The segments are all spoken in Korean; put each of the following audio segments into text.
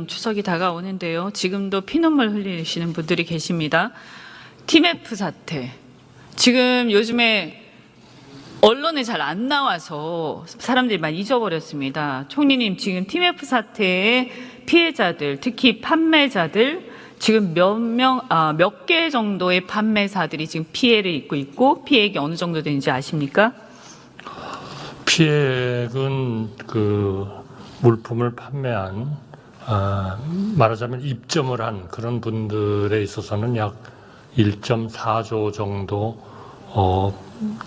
내년 추석이 다가오는데요. 지금도 피눈물 흘리시는 분들이 계십니다. TMF 사태. 지금 요즘에 언론에 잘 안 나와서 사람들이 많이 잊어버렸습니다. 총리님, 지금 TMF 사태의 피해자들, 특히 판매자들, 지금 몇 개 정도의 판매사들이 지금 피해를 입고 있고 피해액이 어느 정도 되는지 아십니까? 피해액은 그 물품을 판매한 말하자면 입점을 한 그런 분들에 있어서는 약 1.4조 정도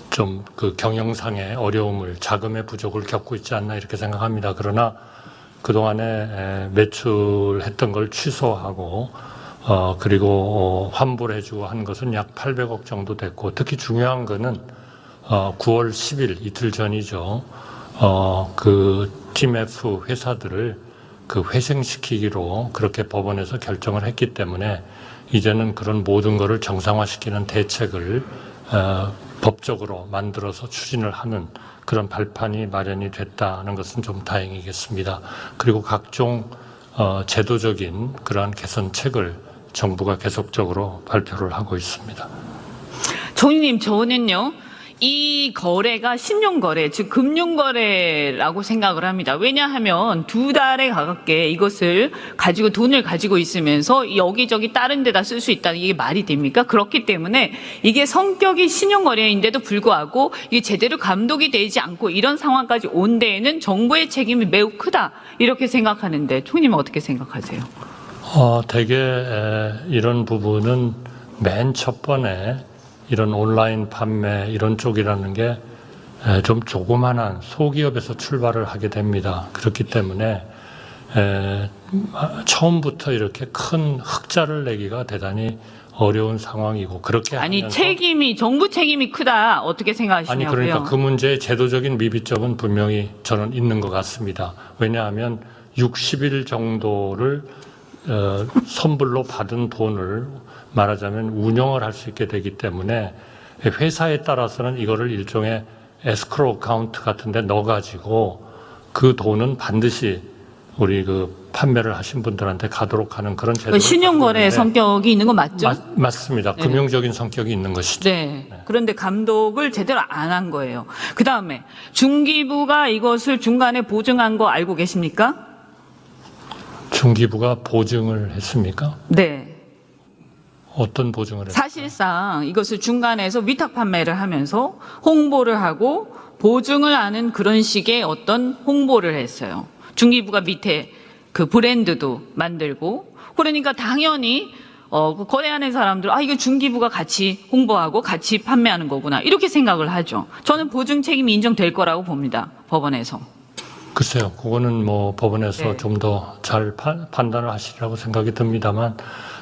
좀 그 경영상의 어려움을 자금의 부족을 겪고 있지 않나 이렇게 생각합니다. 그러나 그동안에 매출했던 걸 취소하고 그리고 환불해주고 한 것은 약 800억 정도 됐고, 특히 중요한 거는 9월 10일 이틀 전이죠. 그 TMF 회사들을 그 회생시키기로 그렇게 법원에서 결정을 했기 때문에 이제는 그런 모든 것을 정상화시키는 대책을 법적으로 만들어서 추진을 하는 그런 발판이 마련이 됐다는 것은 좀 다행이겠습니다. 그리고 각종 제도적인 그러한 개선책을 정부가 계속적으로 발표를 하고 있습니다. 총리님, 저는요, 이 거래가 신용거래, 즉 금융거래라고 생각을 합니다. 왜냐하면 2달에 가깝게 이것을 가지고 돈을 가지고 있으면서 여기저기 다른 데다 쓸 수 있다는 이게 말이 됩니까? 그렇기 때문에 이게 성격이 신용거래인데도 불구하고 이게 제대로 감독이 되지 않고 이런 상황까지 온 데에는 정부의 책임이 매우 크다 이렇게 생각하는데 총리님은 어떻게 생각하세요? 대개 이런 부분은 맨 첫 번에 이런 온라인 판매 이런 쪽이라는 게 좀 조그만한 소기업에서 출발을 하게 됩니다. 그렇기 때문에 처음부터 이렇게 큰 흑자를 내기가 대단히 어려운 상황이고, 그렇게 아니 하면서 정부 책임이 크다 어떻게 생각하시냐고요? 아니 그러니까 그 문제의 제도적인 미비점은 분명히 저는 있는 것 같습니다. 왜냐하면 60일 정도를 선불로 받은 돈을 말하자면 운영을 할 수 있게 되기 때문에 회사에 따라서는 이거를 일종의 에스크로우 카운트 같은 데 넣어가지고 그 돈은 반드시 우리 그 판매를 하신 분들한테 가도록 하는 그런 제도를 신용거래 성격이 있는 거 맞죠? 맞습니다. 네. 금융적인 성격이 있는 것이죠. 네. 그런데 감독을 제대로 안 한 거예요. 그 다음에 중기부가 이것을 중간에 보증한 거 알고 계십니까? 중기부가 보증을 했습니까? 네. 어떤 보증을 했어요? 사실상 이것을 중간에서 위탁 판매를 하면서 홍보를 하고 보증을 하는 그런 식의 어떤 홍보를 했어요. 중기부가 밑에 그 브랜드도 만들고, 그러니까 당연히 거래하는 사람들, 이거 중기부가 같이 홍보하고 같이 판매하는 거구나 이렇게 생각을 하죠. 저는 보증 책임이 인정될 거라고 봅니다. 법원에서. 글쎄요, 그거는 뭐 법원에서 네. 좀 더 잘 판단을 하시리라고 생각이 듭니다만,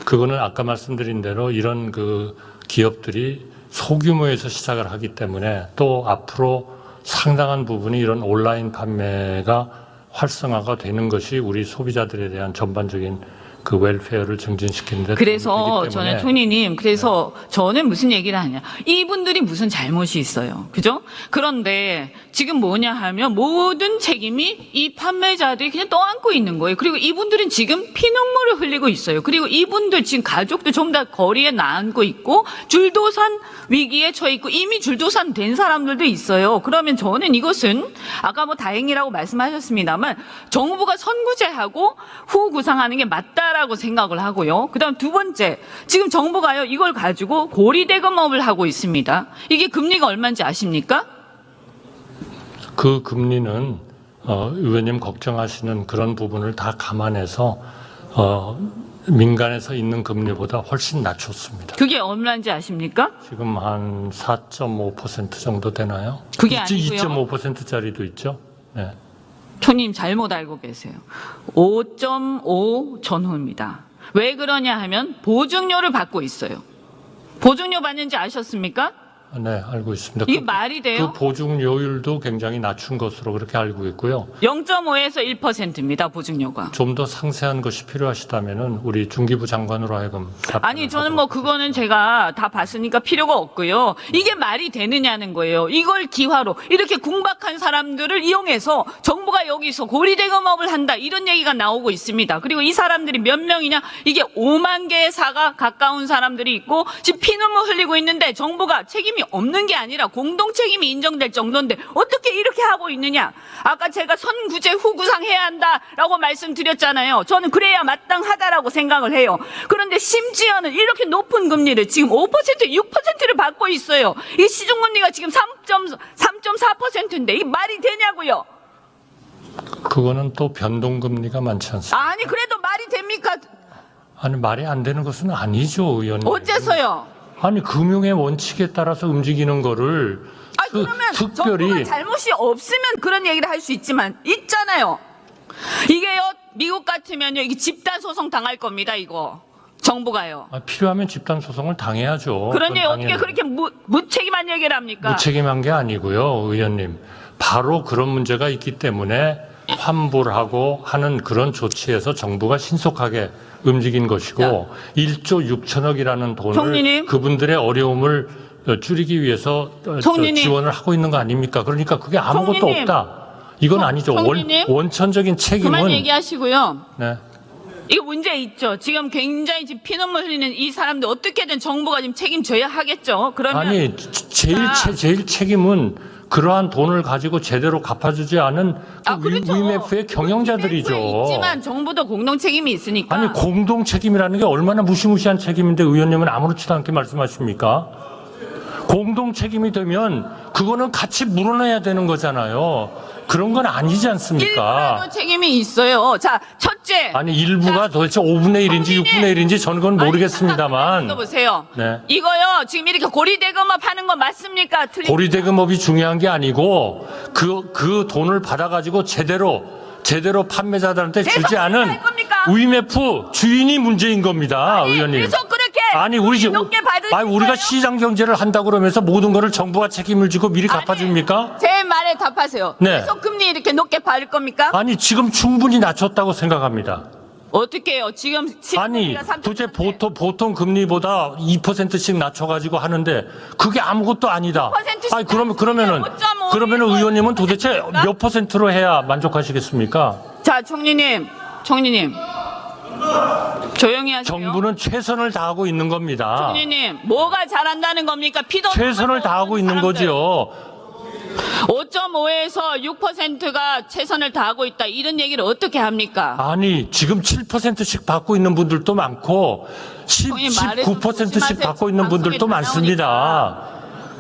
그거는 아까 말씀드린 대로 이런 그 기업들이 소규모에서 시작을 하기 때문에 또 앞으로 상당한 부분이 이런 온라인 판매가 활성화가 되는 것이 우리 소비자들에 대한 전반적인 그 웰페어를 증진시키는 데 그래서 도움이 되기 때문에. 저는 총리님, 그래서 저는 무슨 얘기를 하냐, 이분들이 무슨 잘못이 있어요, 그죠? 그런데 지금 뭐냐 하면 모든 책임이 이 판매자들이 그냥 떠안고 있는 거예요. 그리고 이분들은 지금 피눈물을 흘리고 있어요. 그리고 이분들 지금 가족도 전부 다 거리에 나앉고 있고 줄도산 위기에 처해 있고 이미 줄도산 된 사람들도 있어요. 그러면 저는 이것은 아까 뭐 다행이라고 말씀하셨습니다만 정부가 선구제하고 후 구상하는 게 맞다라고 생각을 하고요. 그다음 두 번째, 지금 정부가요 이걸 가지고 고리대금업을 하고 있습니다. 이게 금리가 얼마인지 아십니까? 그 금리는 의원님 걱정하시는 그런 부분을 다 감안해서 민간에서 있는 금리보다 훨씬 낮췄습니다. 그게 얼마인지 아십니까? 지금 한 4.5% 정도 되나요? 그게 아니고요. 2.5%짜리도 있죠. 네. 총님 잘못 알고 계세요. 5.5 전후입니다. 왜 그러냐 하면 보증료를 받고 있어요. 보증료 받는지 아셨습니까? 네, 알고 있습니다. 이게 말이 돼요? 그 보증료율도 굉장히 낮춘 것으로 그렇게 알고 있고요. 0.5에서 1%입니다. 보증료가. 좀 더 상세한 것이 필요하시다면은 우리 중기부 장관으로 하여금 아니 저는 뭐 그거는 제가 다 봤으니까 필요가 없고요. 이게 말이 되느냐는 거예요. 이걸 기화로 이렇게 궁박한 사람들을 이용해서 정부가 여기서 고리대금업을 한다 이런 얘기가 나오고 있습니다. 그리고 이 사람들이 몇 명이냐? 이게 5만 개의 사가 가까운 사람들이 있고 지금 피눈물 흘리고 있는데 정부가 책임이 없는 게 아니라 공동 책임이 인정될 정도인데 어떻게 이렇게 하고 있느냐? 아까 제가 선구제 후구상 해야 한다라고 말씀드렸잖아요. 저는 그래야 마땅하다라고 생각을 해요. 그런데 심지어는 이렇게 높은 금리를 지금 5%, 6%를 받고 있어요. 이 시중금리가 지금 3.4%인데 이 말이 되냐고요? 그거는 또 변동금리가 많지 않습니까? 아니 그래도 말이 됩니까? 아니 말이 안 되는 것은 아니죠, 의원님. 어째서요? 아니 금융의 원칙에 따라서 움직이는 거를 그러면 특별히 정부가 잘못이 없으면 그런 얘기를 할 수 있지만 있잖아요. 이게요 미국 같으면요 이게 집단 소송 당할 겁니다. 이거 정부가요. 필요하면 집단 소송을 당해야죠. 그러니 그건 어떻게 당연히. 그렇게 무책임한 얘기를 합니까? 무책임한 게 아니고요, 의원님. 바로 그런 문제가 있기 때문에 환불을 하고 하는 그런 조치에서 정부가 신속하게 움직인 것이고 1조 6천억이라는 돈을 총리님. 그분들의 어려움을 줄이기 위해서 총리님. 지원을 하고 있는 거 아닙니까? 그러니까 그게 아무것도 총리님. 없다. 이건 아니죠. 총리님. 원천적인 책임은 그만 얘기하시고요. 네. 이거 문제 있죠. 지금 굉장히 지금 피눈물 흘리는 이 사람들 어떻게든 정부가 지금 책임져야 하겠죠. 그러면 아니 제일 책임은 그러한 돈을 가지고 제대로 갚아주지 않은 그렇죠. 위메프의 경영자들이죠. 위메프에 있지만 정부도 공동 책임이 있으니까. 아니 공동 책임이라는 게 얼마나 무시무시한 책임인데 의원님은 아무렇지도 않게 말씀하십니까? 공동 책임이 되면 그거는 같이 물어내야 되는 거잖아요. 그런 건 아니지 않습니까? 일부라도 책임이 있어요. 자, 첫째. 아니 일부가 도대체 5분의 1인지 6분의 1인지 저는 그건 모르겠습니다만. 보세요. 네. 이거요. 지금 이렇게 고리대금업 하는 거 맞습니까? 고리대금업이 중요한 게 아니고 그 돈을 받아가지고 제대로 판매자들한테 주지 않은 할 겁니까? 위메프 주인이 문제인 겁니다, 의원님. 계속 그렇게 아니 높게 받으실 우리가 거예요? 시장 경제를 한다 그러면서 모든 거를 정부가 책임을 지고 미리 갚아줍니까? 제 말에 답하세요. 네. 계속 금리 이렇게 높게 받을 겁니까? 아니 지금 충분히 낮췄다고 생각합니다. 어떻게 해요? 지금 아니 도대체 보통 금리보다 2%씩 낮춰가지고 하는데 그게 아무것도 아니다. 2%씩 아니 그러면은 5.5 의원님은 도대체 몇 퍼센트로 해야 만족하시겠습니까? 자, 총리님. 조용히 하세요. 정부는 최선을 다하고 있는 겁니다. 총리님, 뭐가 잘한다는 겁니까? 피도 최선을 다하고 있는 거지요. 5.5에서 6%가 최선을 다하고 있다. 이런 얘기를 어떻게 합니까? 아니 지금 7%씩 받고 있는 분들도 많고 형님, 말을 좀 19%씩 조심하세요. 받고 있는 분들도 방송에 다 많습니다.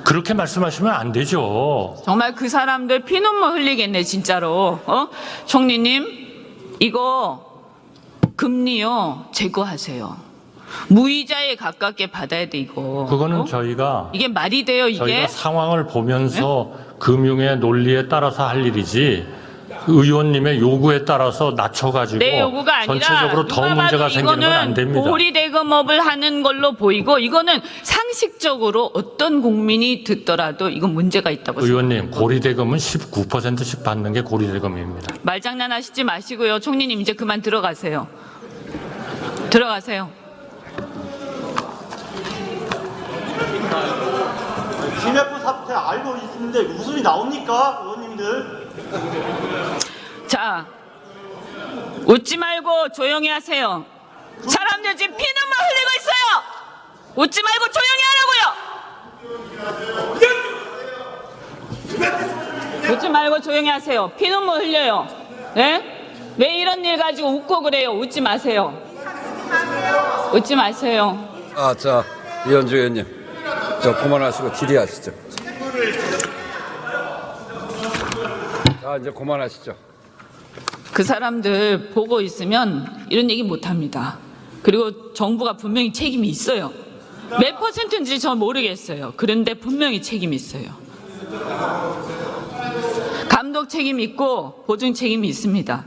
그렇게 말씀하시면 안 되죠. 정말 그 사람들 피눈물 흘리겠네, 진짜로. 총리님, 이거 금리요, 제거하세요. 무이자에 가깝게 받아야 돼, 이거. 그거는 저희가 이게 말이 돼요, 이게? 저희가 상황을 보면서 금융의 논리에 따라서 할 일이지 의원님의 요구에 따라서 낮춰가지고 내 요구가 아니라 전체적으로 더 누가 문제가 봐도 생기는 건 안 이거는 됩니다. 고리대금업을 하는 걸로 보이고 이거는 상식적으로 어떤 국민이 듣더라도 이건 문제가 있다고 생각합니다. 의원님 고리대금은 19%씩 받는 게 고리대금입니다. 말장난하시지 마시고요. 총리님 이제 그만 들어가세요. 들어가세요. 위메프 사태 알고 있는데 웃음이 나옵니까, 의원님들? 자, 웃지 말고 조용히 하세요. 사람들 지금 피눈물 흘리고 있어요. 웃지 말고 조용히 하라고요. 웃지 말고 조용히 하세요. 피눈물 흘려요. 네? 왜 이런 일 가지고 웃고 그래요? 웃지 마세요. 웃지 마세요. 자, 이현주 의원님, 그만하시고 질의하시죠. 자, 이제 그만하시죠. 그 사람들 보고 있으면 이런 얘기 못 합니다. 그리고 정부가 분명히 책임이 있어요. 몇 퍼센트인지 전 모르겠어요. 그런데 분명히 책임이 있어요. 감독 책임이 있고 보증 책임이 있습니다.